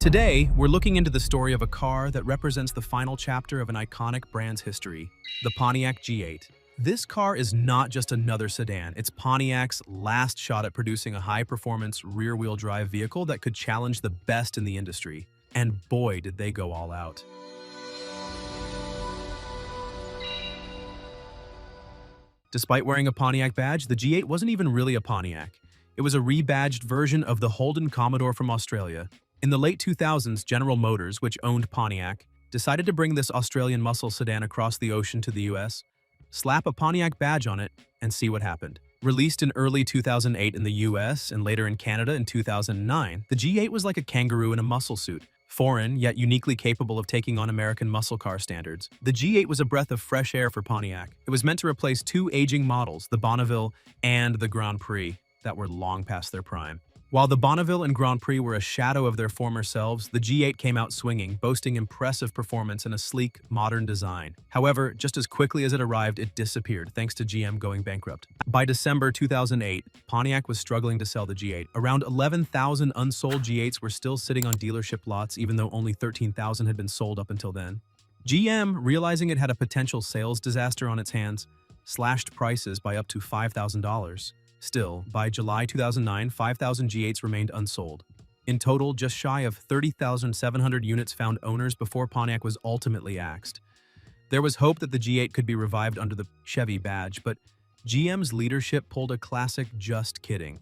Today, we're looking into the story of a car that represents the final chapter of an iconic brand's history, the Pontiac G8. This car is not just another sedan, it's Pontiac's last shot at producing a high-performance rear-wheel drive vehicle that could challenge the best in the industry. And boy, did they go all out. Despite wearing a Pontiac badge, the G8 wasn't even really a Pontiac. It was a rebadged version of the Holden Commodore from Australia. In the late 2000s, General Motors, which owned Pontiac, decided to bring this Australian muscle sedan across the ocean to the US, slap a Pontiac badge on it, and see what happened. Released in early 2008 in the US and later in Canada in 2009, the G8 was like a kangaroo in a muscle suit. Foreign, yet uniquely capable of taking on American muscle car standards. The G8 was a breath of fresh air for Pontiac. It was meant to replace two aging models, the Bonneville and the Grand Prix, that were long past their prime. While the Bonneville and Grand Prix were a shadow of their former selves, the G8 came out swinging, boasting impressive performance and a sleek, modern design. However, just as quickly as it arrived, it disappeared, thanks to GM going bankrupt. By December 2008, Pontiac was struggling to sell the G8. Around 11,000 unsold G8s were still sitting on dealership lots, even though only 13,000 had been sold up until then. GM, realizing it had a potential sales disaster on its hands, slashed prices by up to $5,000. Still, by July 2009, 5,000 G8s remained unsold. In total, just shy of 30,700 units found owners before Pontiac was ultimately axed. There was hope that the G8 could be revived under the Chevy badge, but GM's leadership pulled a classic just kidding.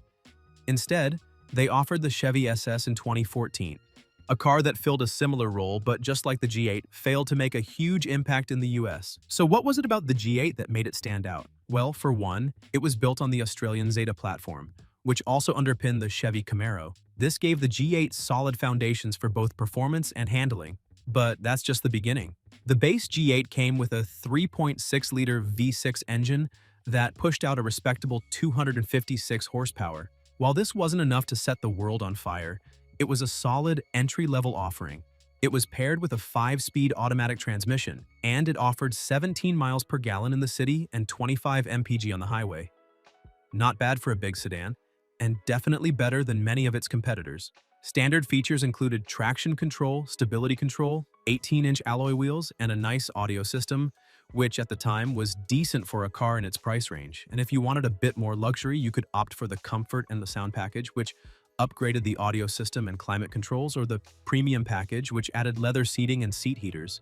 Instead, they offered the Chevy SS in 2014, a car that filled a similar role, but just like the G8, failed to make a huge impact in the US. So what was it about the G8 that made it stand out? Well, for one, it was built on the Australian Sedan platform, which also underpinned the Chevy Camaro. This gave the G8 solid foundations for both performance and handling. But that's just the beginning. The base G8 came with a 3.6-liter V6 engine that pushed out a respectable 256 horsepower. While this wasn't enough to set the world on fire, it was a solid entry-level offering. It was paired with a 5-speed automatic transmission, and it offered 17 miles per gallon in the city and 25 mpg on the highway. Not bad for a big sedan, and definitely better than many of its competitors. Standard features included traction control, stability control, 18-inch alloy wheels, and a nice audio system, which at the time was decent for a car in its price range. And if you wanted a bit more luxury, you could opt for the comfort and the sound package, which upgraded the audio system and climate controls, or the premium package, which added leather seating and seat heaters.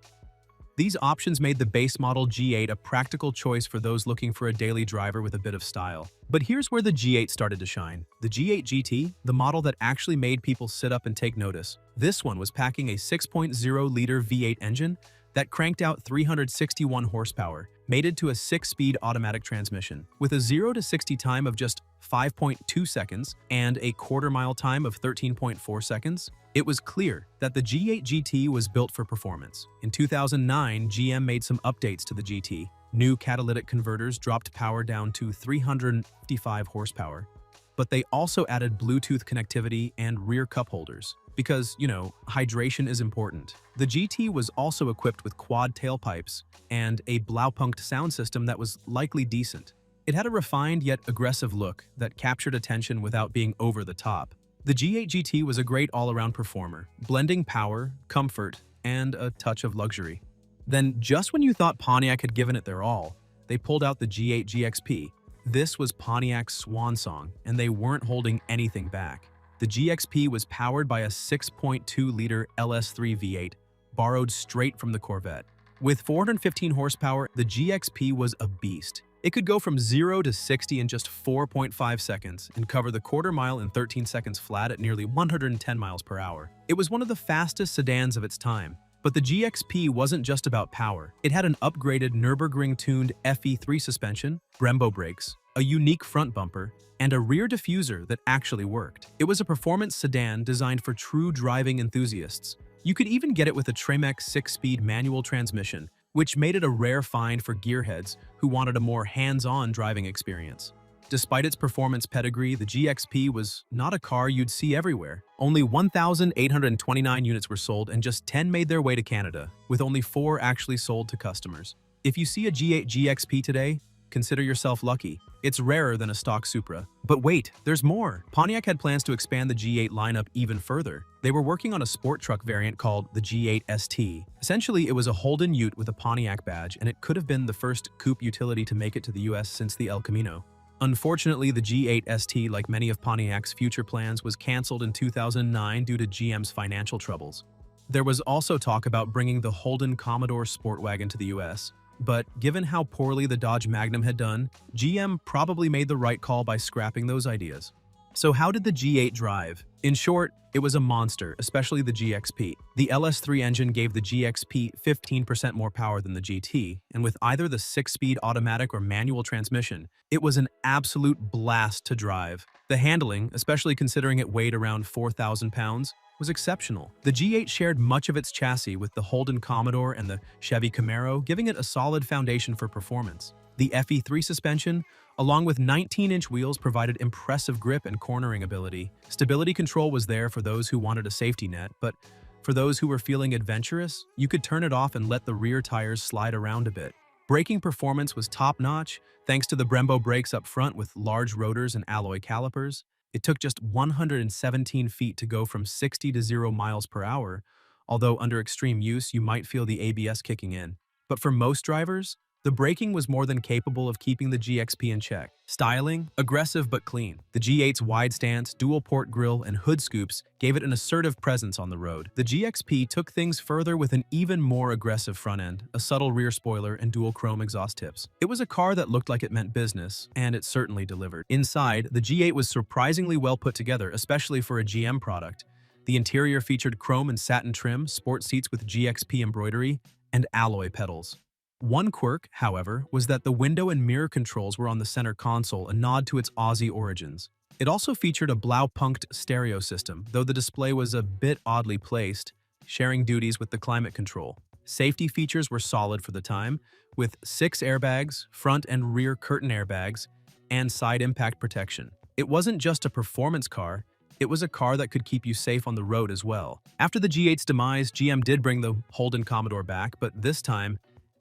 These options made the base model G8 a practical choice for those looking for a daily driver with a bit of style. But here's where the G8 started to shine. The G8 GT, the model that actually made people sit up and take notice. This one was packing a 6.0-liter V8 engine that cranked out 361 horsepower, mated to a 6-speed automatic transmission. With a 0 to 60 time of just 5.2 seconds and a quarter-mile time of 13.4 seconds, it was clear that the G8 GT was built for performance. In 2009, GM made some updates to the GT. New catalytic converters dropped power down to 355 horsepower, but they also added Bluetooth connectivity and rear cup holders. Because, hydration is important. The GT was also equipped with quad tailpipes and a Blaupunkt sound system that was likely decent. It had a refined yet aggressive look that captured attention without being over the top. The G8 GT was a great all-around performer, blending power, comfort, and a touch of luxury. Then, just when you thought Pontiac had given it their all, they pulled out the G8 GXP. This was Pontiac's swan song, and they weren't holding anything back. The GXP was powered by a 6.2-liter LS3 V8, borrowed straight from the Corvette. With 415 horsepower, the GXP was a beast. It could go from 0 to 60 in just 4.5 seconds and cover the quarter mile in 13 seconds flat at nearly 110 miles per hour. It was one of the fastest sedans of its time. But the GXP wasn't just about power. It had an upgraded Nürburgring-tuned FE3 suspension, Brembo brakes, a unique front bumper, and a rear diffuser that actually worked. It was a performance sedan designed for true driving enthusiasts. You could even get it with a Tremec 6-speed manual transmission, which made it a rare find for gearheads who wanted a more hands-on driving experience. Despite its performance pedigree, the GXP was not a car you'd see everywhere. Only 1,829 units were sold and just 10 made their way to Canada, with only 4 actually sold to customers. If you see a G8 GXP today, consider yourself lucky. It's rarer than a stock Supra. But wait, there's more. Pontiac had plans to expand the G8 lineup even further. They were working on a sport truck variant called the G8 ST. Essentially, it was a Holden Ute with a Pontiac badge, and it could have been the first coupe utility to make it to the US since the El Camino. Unfortunately, the G8 ST, like many of Pontiac's future plans, was cancelled in 2009 due to GM's financial troubles. There was also talk about bringing the Holden Commodore Sport Wagon to the US. But given how poorly the Dodge Magnum had done, GM probably made the right call by scrapping those ideas. So how did the G8 drive? In short, it was a monster, especially the GXP. The LS3 engine gave the GXP 15% more power than the GT, and with either the 6-speed automatic or manual transmission, it was an absolute blast to drive. The handling, especially considering it weighed around 4,000 pounds, was exceptional. The G8 shared much of its chassis with the Holden Commodore and the Chevy Camaro, giving it a solid foundation for performance. The FE3 suspension, along with 19-inch wheels, provided impressive grip and cornering ability. Stability control was there for those who wanted a safety net, but for those who were feeling adventurous, you could turn it off and let the rear tires slide around a bit. Braking performance was top-notch, thanks to the Brembo brakes up front with large rotors and alloy calipers. It took just 117 feet to go from 60 to 0 miles per hour, although under extreme use you might feel the ABS kicking in. But for most drivers, the braking was more than capable of keeping the GXP in check. Styling, aggressive but clean. The G8's wide stance, dual-port grille, and hood scoops gave it an assertive presence on the road. The GXP took things further with an even more aggressive front end, a subtle rear spoiler, and dual chrome exhaust tips. It was a car that looked like it meant business, and it certainly delivered. Inside, the G8 was surprisingly well put together, especially for a GM product. The interior featured chrome and satin trim, sport seats with GXP embroidery, and alloy pedals. One quirk, however, was that the window and mirror controls were on the center console, a nod to its Aussie origins. It also featured a Blaupunkt stereo system, though the display was a bit oddly placed, sharing duties with the climate control. Safety features were solid for the time, with 6 airbags, front and rear curtain airbags, and side impact protection. It wasn't just a performance car, it was a car that could keep you safe on the road as well. After the G8's demise, GM did bring the Holden Commodore back, but this time,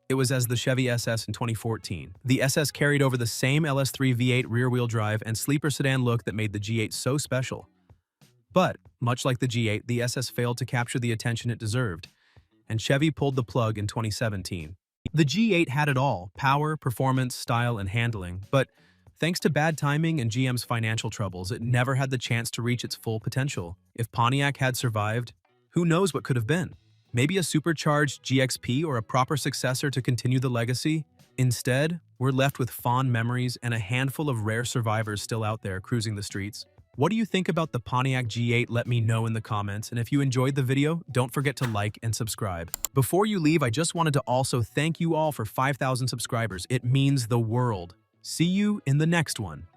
it was as the Chevy SS in 2014. The SS carried over the same LS3 V8 rear-wheel drive and sleeper sedan look that made the G8 so special. But, much like the G8, the SS failed to capture the attention it deserved, and Chevy pulled the plug in 2017. The G8 had it all: power, performance, style, and handling, but thanks to bad timing and GM's financial troubles, it never had the chance to reach its full potential. If Pontiac had survived, who knows what could have been? Maybe a supercharged GXP or a proper successor to continue the legacy? Instead, we're left with fond memories and a handful of rare survivors still out there cruising the streets. What do you think about the Pontiac G8? Let me know in the comments, and if you enjoyed the video, don't forget to like and subscribe. Before you leave, I just wanted to also thank you all for 5,000 subscribers. It means the world. See you in the next one.